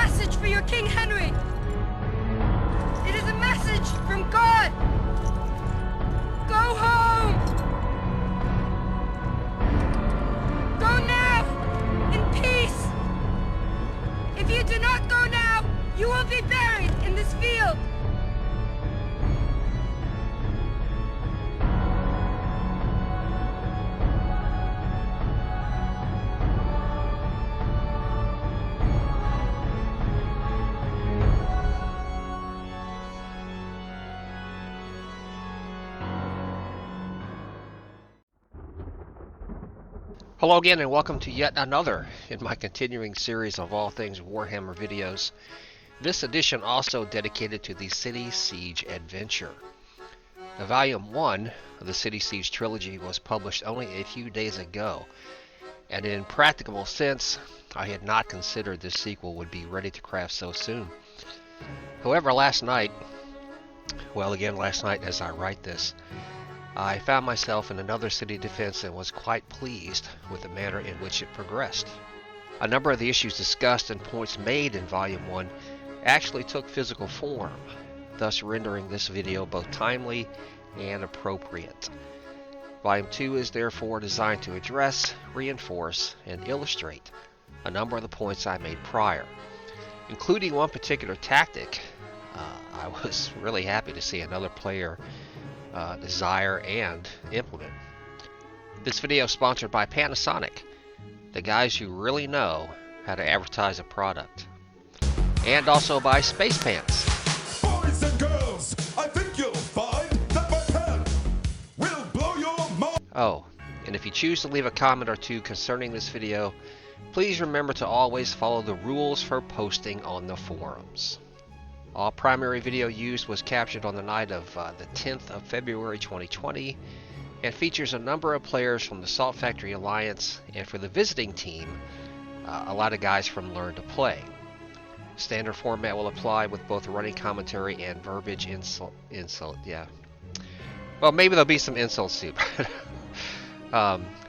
message for your King Henry. It is a message from God. Go home. Go now, in peace. If you do not go now, you will be buried in this field. Hello again and welcome to yet another in my continuing series of all things Warhammer videos. This edition also dedicated to the City Siege adventure. Now, Volume 1 of the City Siege trilogy was published only a few days ago, and in practical sense, I had not considered this sequel would be ready to craft so soon. However, last night as I write this, I found myself in another city defense and was quite pleased with the manner in which it progressed. A number of the issues discussed and points made in Volume 1 actually took physical form, thus rendering this video both timely and appropriate. Volume 2 is therefore designed to address, reinforce, and illustrate a number of the points I made prior, including one particular tactic I was really happy to see another player desire and implement. This video is sponsored by Panasonic, the guys who really know how to advertise a product, and also by Space Pants. Boys and girls, I think you'll find that my pen will blow your mind. Oh, and if you choose to leave a comment or two concerning this video, please remember to always follow the rules for posting on the forums. All primary video used was captured on the night of the 10th of February 2020 and features a number of players from the Salt Factory Alliance, and for the visiting team, a lot of guys from Learn to Play. Standard format will apply with both running commentary and verbiage insult, yeah. Well, maybe there'll be some insults too.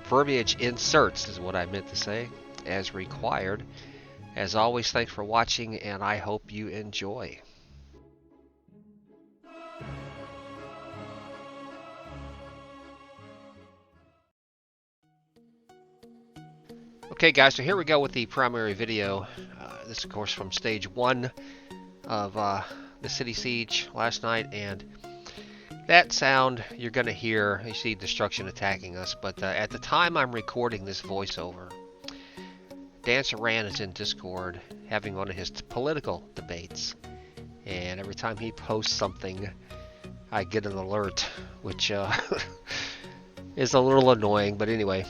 Verbiage inserts is what I meant to say, as required. As always, thanks for watching, and I hope you enjoy. Okay guys, so here we go with the primary video. This of course from stage 1 of the City Siege last night, and that sound you're going to hear, you see destruction attacking us, but at the time I'm recording this voiceover, Dan Saran is in Discord having one of his political debates, and every time he posts something I get an alert, which is a little annoying, but anyway.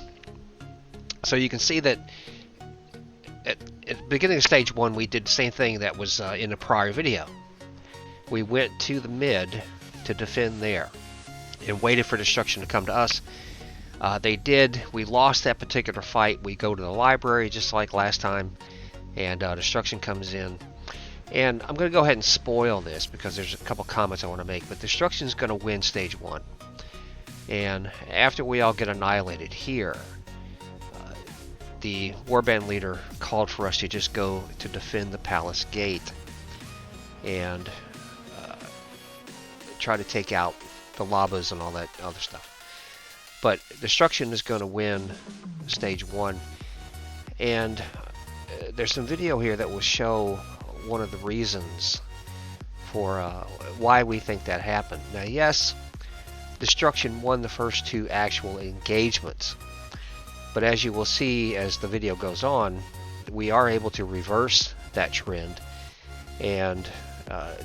So you can see that at the beginning of stage 1 we did the same thing that was in the prior video. We went to the mid to defend there and waited for destruction to come to us. They did. We lost that particular fight. We go to the library just like last time, and destruction comes in. And I'm going to go ahead and spoil this because there's a couple comments I want to make, but destruction is going to win stage 1. And after we all get annihilated here, the warband leader called for us to just go to defend the palace gate and try to take out the lavas and all that other stuff. But destruction is going to win stage 1, and there's some video here that will show one of the reasons for why we think that happened. Now yes, destruction won the first 2 actual engagements, but as you will see as the video goes on, we are able to reverse that trend and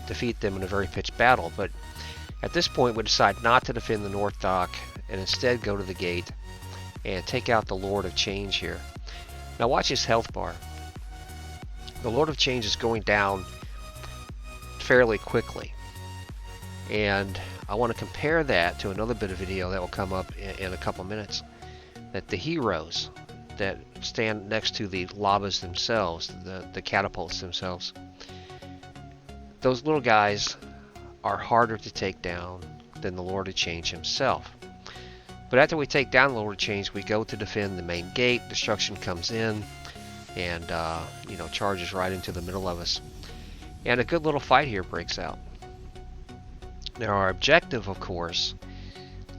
defeat them in a very pitched battle. But at this point we decide not to defend the North Dock and instead go to the gate and take out the Lord of Change here. Now watch his health bar. The Lord of Change is going down fairly quickly, and I want to compare that to another bit of video that will come up in a couple minutes, that the heroes that stand next to the lavas themselves, the catapults themselves, those little guys are harder to take down than the Lord of Change himself. But after we take down the Lord of Change, we go to defend the main gate. Destruction comes in. and you know, charges right into the middle of us. And a good little fight here breaks out. Now our objective, of course,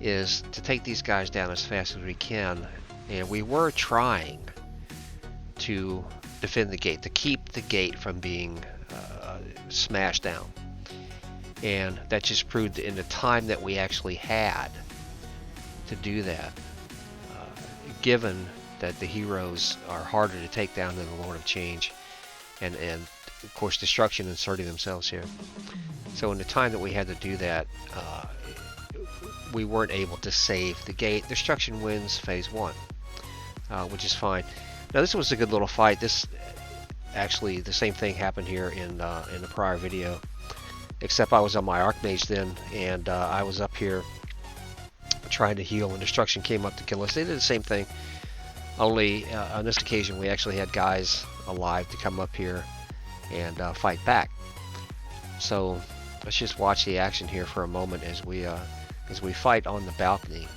is to take these guys down as fast as we can, and we were trying to defend the gate, to keep the gate from being smashed down. And that just proved in the time that we actually had to do that, given that the heroes are harder to take down than the Lord of Change, and of course destruction inserting themselves here. So in the time that we had to do that, we weren't able to save the gate. Destruction wins phase 1, which is fine. Now this was a good little fight. This actually, the same thing happened here in the prior video, except I was on my Archmage then, and I was up here trying to heal, and destruction came up to kill us. They did the same thing, only on this occasion we actually had guys alive to come up here and fight back. So let's just watch the action here for a moment as we fight on the balcony.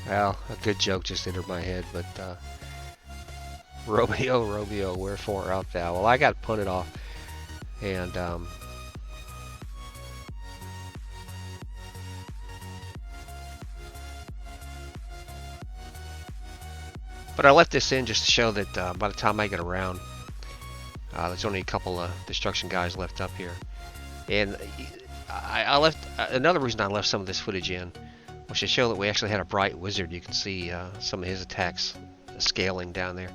Well, a good joke just entered my head, but Romeo, wherefore art thou? Well, I got punted off, and but I left this in just to show that by the time I get around, there's only a couple of destruction guys left up here. And I left, another reason I left some of this footage in was to show that we actually had a bright wizard. You can see some of his attacks scaling down there.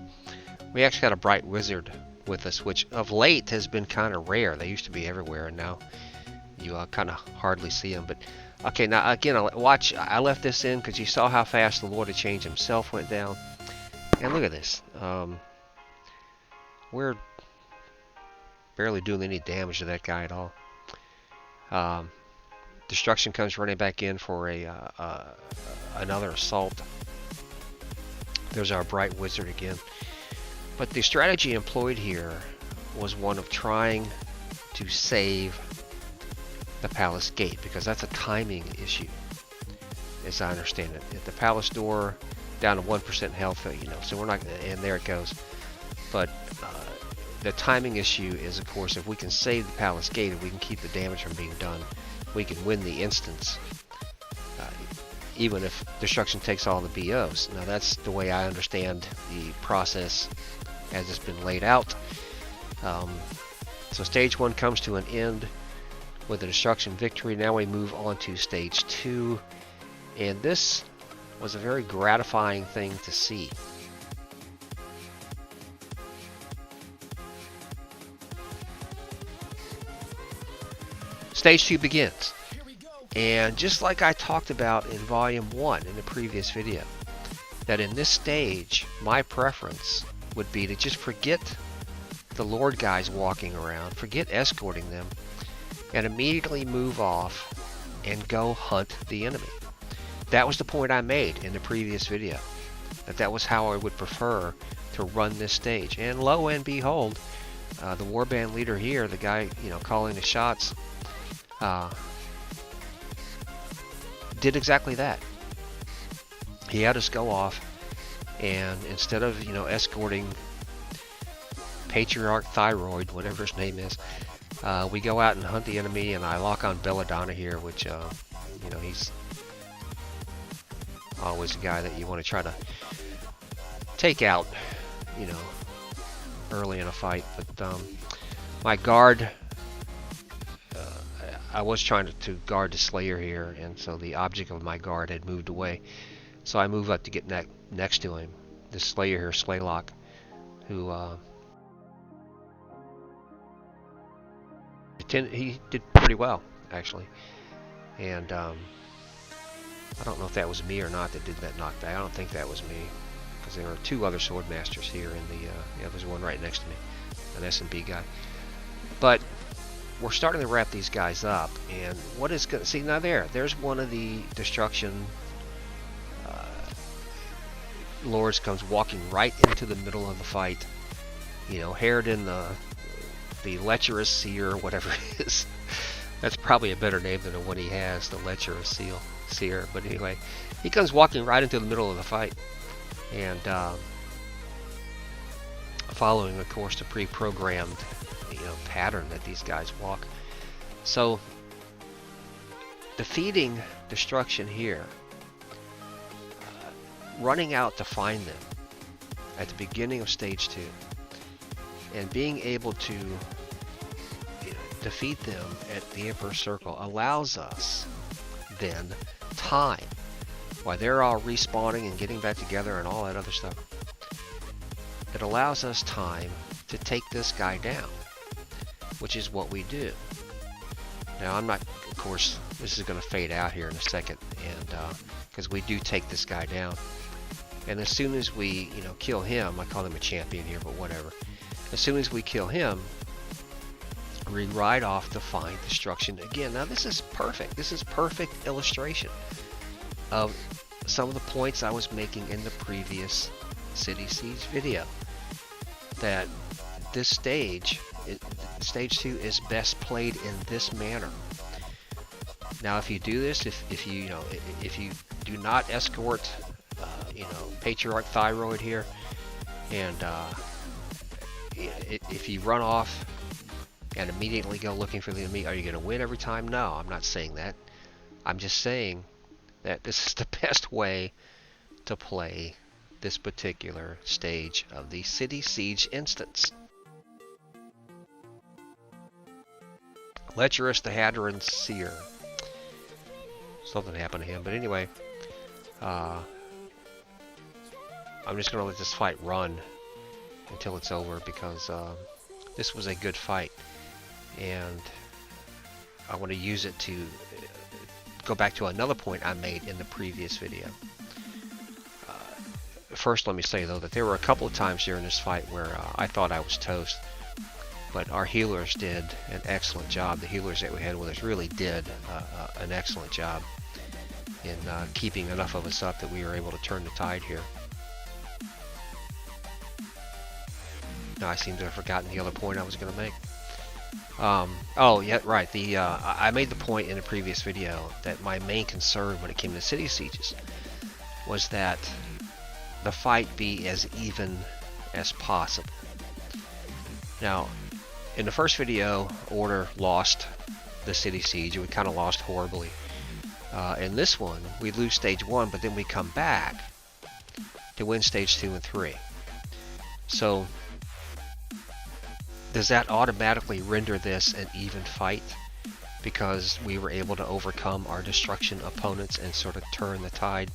We actually got a bright wizard with us, which of late has been kind of rare. They used to be everywhere, and now you kind of hardly see them. But okay, now again, watch. I left this in because you saw how fast the Lord of Change himself went down. And look at this. We're barely doing any damage to that guy at all. Destruction comes running back in for another assault. There's our bright wizard again. But the strategy employed here was one of trying to save the palace gate, because that's a timing issue, as I understand it. If the palace door down to 1% health, you know, so we're not, and there it goes. But the timing issue is, of course, if we can save the palace gate, if we can keep the damage from being done, we can win the instance, even if destruction takes all the BOs. Now that's the way I understand the process as it's been laid out. So stage 1 comes to an end with a destruction victory. Now we move on to stage 2, and this was a very gratifying thing to see. Stage 2 begins, and just like I talked about in volume 1 in the previous video, that in this stage my preference would be to just forget the Lord guys walking around, forget escorting them, and immediately move off and go hunt the enemy. That was the point I made in the previous video, that was how I would prefer to run this stage. And lo and behold, the warband leader here, the guy, you know, calling the shots, did exactly that. He had us go off, and instead of, you know, escorting Patriarch Thyroid, whatever his name is, we go out and hunt the enemy, and I lock on Belladonna here, which, you know, he's always a guy that you want to try to take out, you know, early in a fight. But my guard, I was trying to guard the Slayer here, and so the object of my guard had moved away. So I move up to get next to him. This Slayer here, Slaylock, who he did pretty well, actually. And I don't know if that was me or not that did that knockback. I don't think that was me, because there are 2 other Swordmasters here, and yeah, there's one right next to me, an S&B guy. But we're starting to wrap these guys up, and what is going to see now? There's one of the destruction lords comes walking right into the middle of the fight. You know, haired in the lecherous seer, whatever it is. That's probably a better name than the one he has, the lecherous seer. But anyway, he comes walking right into the middle of the fight, and following, of course, the pre-programmed, pattern that these guys walk. So defeating destruction here, running out to find them at the beginning of stage 2, and being able to defeat them at the Emperor's Circle allows us then time while they're all respawning and getting back together and all that other stuff. It allows us time to take this guy down, which is what we do. Now, I'm not, of course, this is going to fade out here in a second, and because we do take this guy down, and as soon as we, kill him, I call him a champion here, but whatever. As soon as we kill him, we ride off to find destruction again. Now, this is perfect. This is perfect illustration of some of the points I was making in the previous City Siege video. That this stage, stage 2, is best played in this manner. Now, if you do this, if you do not escort, Patriarch Thyroid here, and if you run off and immediately go looking for the enemy, are you going to win every time? No, I'm not saying that. I'm just saying that this is the best way to play this particular stage of the City Siege instance. Lecherous the Hadron Seer. Something happened to him, but anyway, I'm just going to let this fight run until it's over, because this was a good fight, and I want to use it to go back to another point I made in the previous video. First, let me say, though, that there were a couple of times during this fight where I thought I was toast, but our healers did an excellent job. The healers that we had with us really did an excellent job in keeping enough of us up that we were able to turn the tide here. Now, I seem to have forgotten the other point I was going to make. Oh, yeah, right. I made the point in a previous video that my main concern when it came to City Sieges was that the fight be as even as possible. Now, in the first video, Order lost the City Siege, and we kind of lost horribly. In this one, we lose stage 1, but then we come back to win stage 2 and 3. So, does that automatically render this an even fight because we were able to overcome our destruction opponents and sort of turn the tide?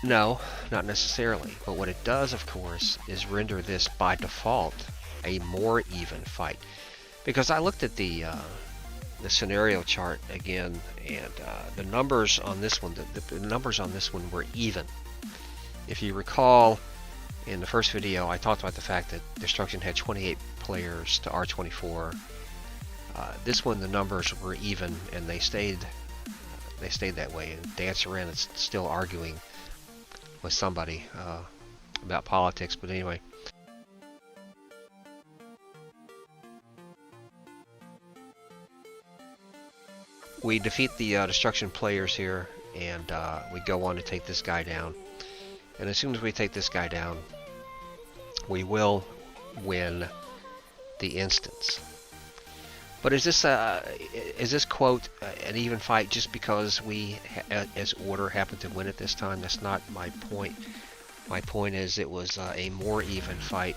No, not necessarily. But what it does, of course, is render this by default a more even fight. Because I looked at the scenario chart again, and the numbers on this one, the numbers on this one were even. If you recall, in the first video, I talked about the fact that Destruction had 28 players to R24. This one, the numbers were even, and they stayed that way. And Dan Saran is still arguing with somebody about politics, but anyway. We defeat the Destruction players here, and we go on to take this guy down. And as soon as we take this guy down, we will win the instance. But is this quote an even fight just because we, as Order, happen to win it this time? That's not my point. My point is it was a more even fight,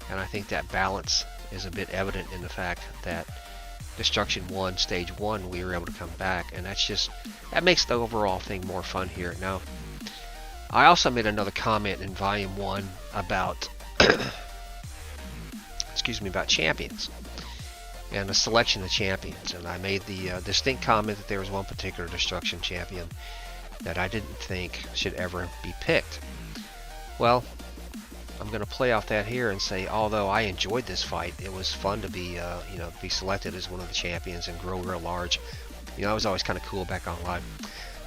and I think that balance is a bit evident in the fact that Destruction 1, Stage 1, we were able to come back, and that makes the overall thing more fun here. Now, I also made another comment in Volume 1 about about champions and the selection of champions, and I made the distinct comment that there was one particular Destruction champion that I didn't think should ever be picked. Well, I'm going to play off that here and say, although I enjoyed this fight, it was fun to be be selected as one of the champions and grow real large. I was always kind of cool back on live.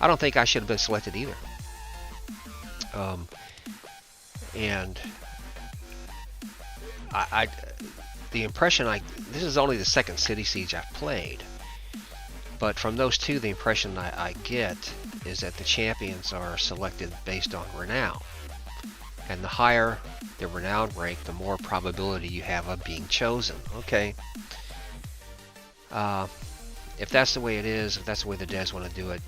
I don't think I should have been selected either. And the impression this is only the second City Siege I've played, but from those two, the impression I get is that the champions are selected based on renown. And the higher the renown rank, the more probability you have of being chosen. Okay. If that's the way it is, if that's the way the devs want to do it,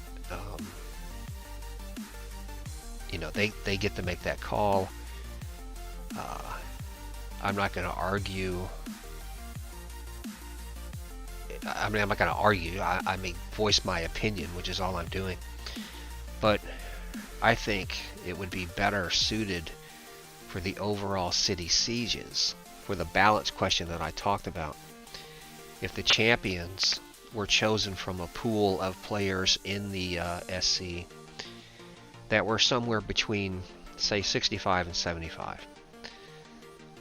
you know, they get to make that call. I'm not going to argue. I mean, I'm not going to argue. I may voice my opinion, which is all I'm doing. But I think it would be better suited for the overall city sieges, for the balance question that I talked about. If the champions were chosen from a pool of players in the SC that were somewhere between, say, 65 and 75,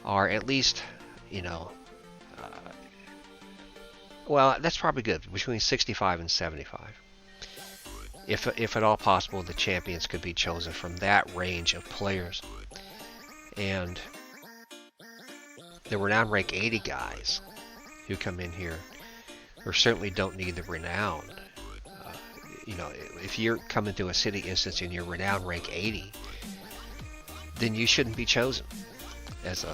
or at least, you know, well, that's probably good, between 65 and 75. If at all possible, the champions could be chosen from that range of players. And the renown rank 80 guys who come in here, who certainly don't need the renown. You know, if you're coming to a city instance and you're renown rank 80, then you shouldn't be chosen as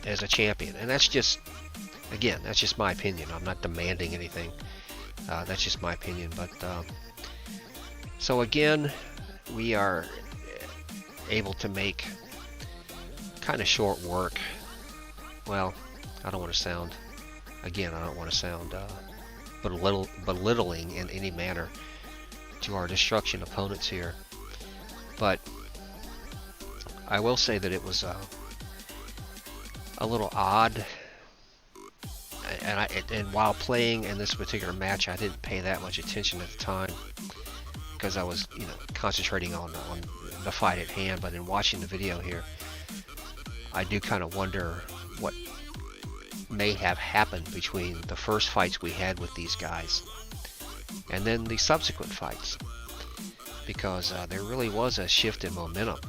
a champion. And that's just, again, that's just my opinion. I'm not demanding anything. That's just my opinion. But so again, we are able to make kind of short work. Well, I don't want to sound, again, I don't want to sound belittling in any manner to our destruction opponents here, but I will say that it was a little odd, and while playing in this particular match, I didn't pay that much attention at the time because I was, you know, concentrating on the fight at hand. But in watching the video here, I do kind of wonder what may have happened between the first fights we had with these guys and then the subsequent fights, because there really was a shift in momentum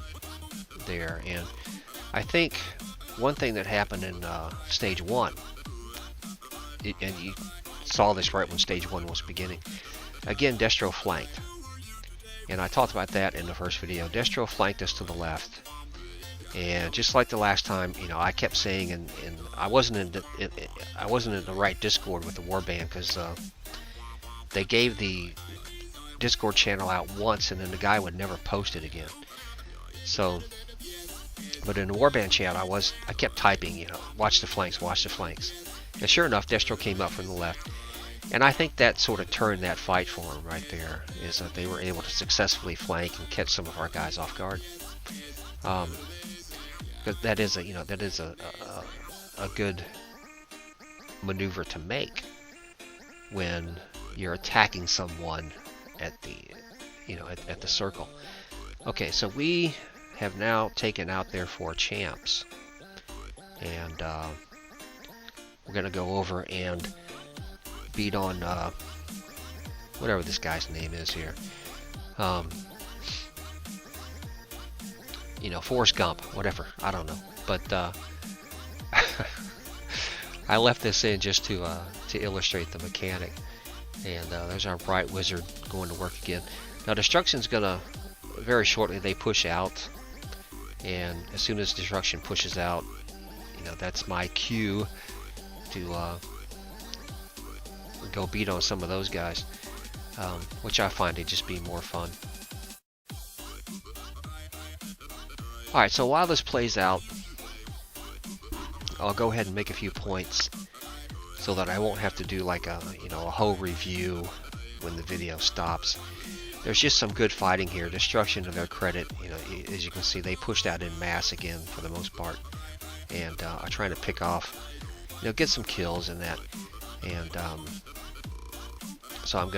there. And I think one thing that happened in stage 1, and you saw this right when stage 1 was beginning, again, Destro flanked, and I talked about that in the first video. Destro flanked us to the left, and just like the last time, you know, I kept saying, and I wasn't in the right Discord with the Warband, because they gave the Discord channel out once, and then the guy would never post it again. So, but in the Warband chat, I kept typing, you know, watch the flanks, watch the flanks. And sure enough, Destro came up from the left, and I think that sort of turned that fight for him right there. Is that they were able to successfully flank and catch some of our guys off guard. But that is a good maneuver to make when you're attacking someone at the, you know, at the circle. Okay, so we have now taken out their 4 champs, and we're gonna go over and beat on whatever this guy's name is here. You know, Forrest Gump, whatever, I don't know. But I left this in just to illustrate the mechanic. And there's our Bright Wizard going to work again. Now, Destruction's gonna, very shortly, they push out. And as soon as Destruction pushes out, you know, that's my cue to go beat on some of those guys, which I find to just be more fun. Alright, so while this plays out, I'll go ahead and make a few points so that I won't have to do like a, you know, a whole review when the video stops. There's just some good fighting here. Destruction, to their credit, you know, as you can see, they pushed out in mass again for the most part, and are trying to pick off, you know, get some kills in that. And so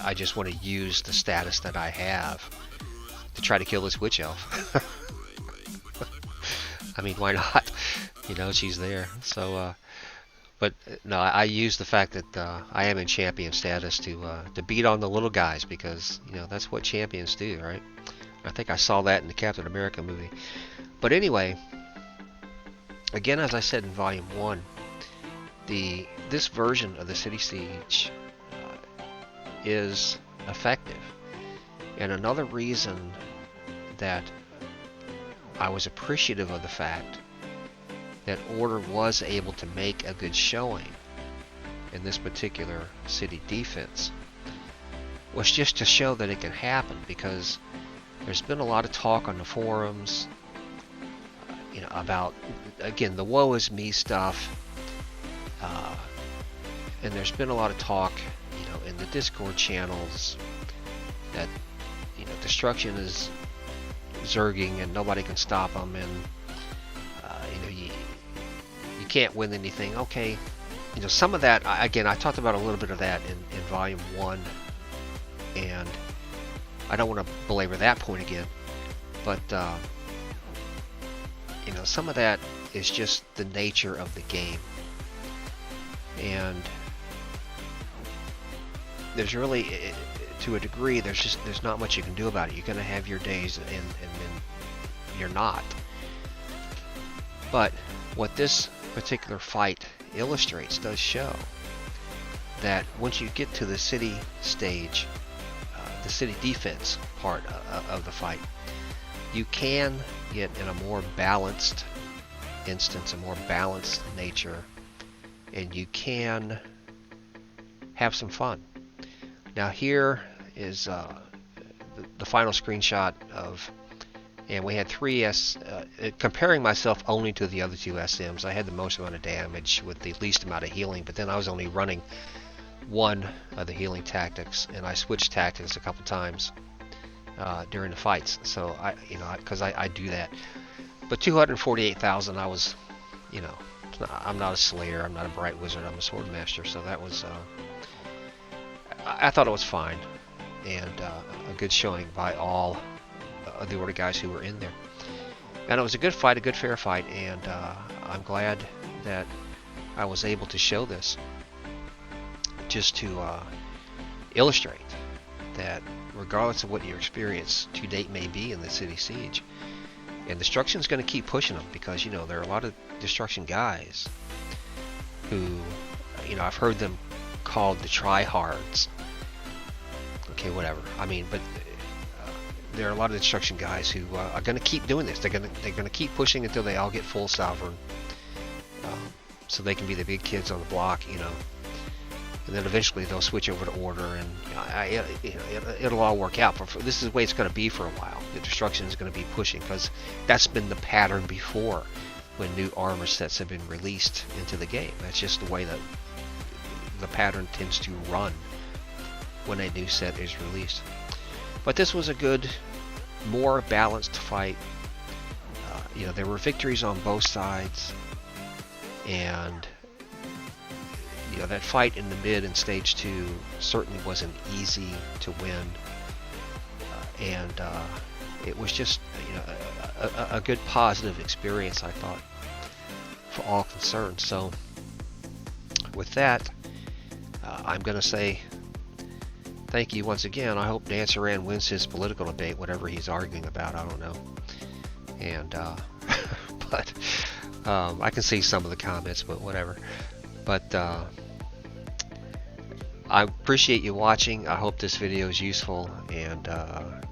I just want to use the status that I have to try to kill this witch elf. I mean, why not? You know, she's there. So, but no, I use the fact that I am in champion status to beat on the little guys, because, you know, that's what champions do, right? I think I saw that in the Captain America movie. But anyway, again, as I said in Volume 1, this version of the City Siege is effective. And another reason that I was appreciative of the fact that Order was able to make a good showing in this particular city defense was just to show that it can happen, because there's been a lot of talk on the forums, you know, about, again, the woe is me stuff, and there's been a lot of talk, you know, in the Discord channels that, you know, destruction is zerging and nobody can stop them, and you know, you can't win anything. Okay, you know, some of that, again, I talked about a little bit of that in volume 1, and I don't want to belabor that point again, but you know, some of that is just the nature of the game, and there's really, to a degree, there's not much you can do about it. You're going to have your days, and then you're not. But what this particular fight illustrates does show that once you get to the city stage, the city defense part of the fight, you can get in a more balanced instance, a more balanced nature, and you can have some fun. Now here is the final screenshot of, and we had 3 comparing myself only to the other 2 SMs. I had the most amount of damage with the least amount of healing, but then I was only running 1 of the healing tactics, and I switched tactics a couple times during the fights. So because I do that. But 248,000, I was, you know, I'm not a Slayer, I'm not a Bright Wizard, I'm a Swordmaster. So that was, I thought it was fine, and a good showing by all of the Order guys who were in there. And it was a good fight, a good fair fight, and I'm glad that I was able to show this, just to illustrate that regardless of what your experience to date may be in the city siege, and destruction's going to keep pushing them, because, you know, there are a lot of destruction guys who, you know, I've heard them called the tryhards. Okay, whatever. I mean, but there are a lot of destruction guys who are going to keep doing this. They're going to keep pushing until they all get full sovereign, so they can be the big kids on the block, you know. And then eventually they'll switch over to Order, and it'll all work out. But this is the way it's going to be for a while. The destruction is going to be pushing, because that's been the pattern before when new armor sets have been released into the game. That's just the way that the pattern tends to run when a new set is released. But this was a good, more balanced fight. You know, there were victories on both sides, and you know, that fight in the mid and stage 2 certainly wasn't easy to win, and it was just, you know, a good positive experience, I thought, for all concerned. So with that, I'm going to say thank you once again. I hope Dan Saran wins his political debate, whatever he's arguing about. I don't know. And but I can see some of the comments, but whatever. But I appreciate you watching. I hope this video is useful, and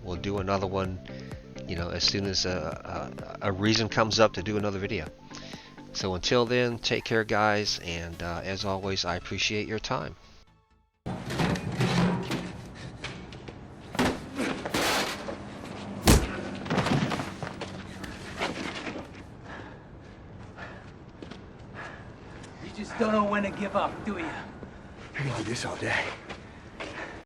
we'll do another one, you know, as soon as a reason comes up to do another video. So until then, take care, guys, and as always, I appreciate your time. You just don't know when to give up, do you? I can do this all day.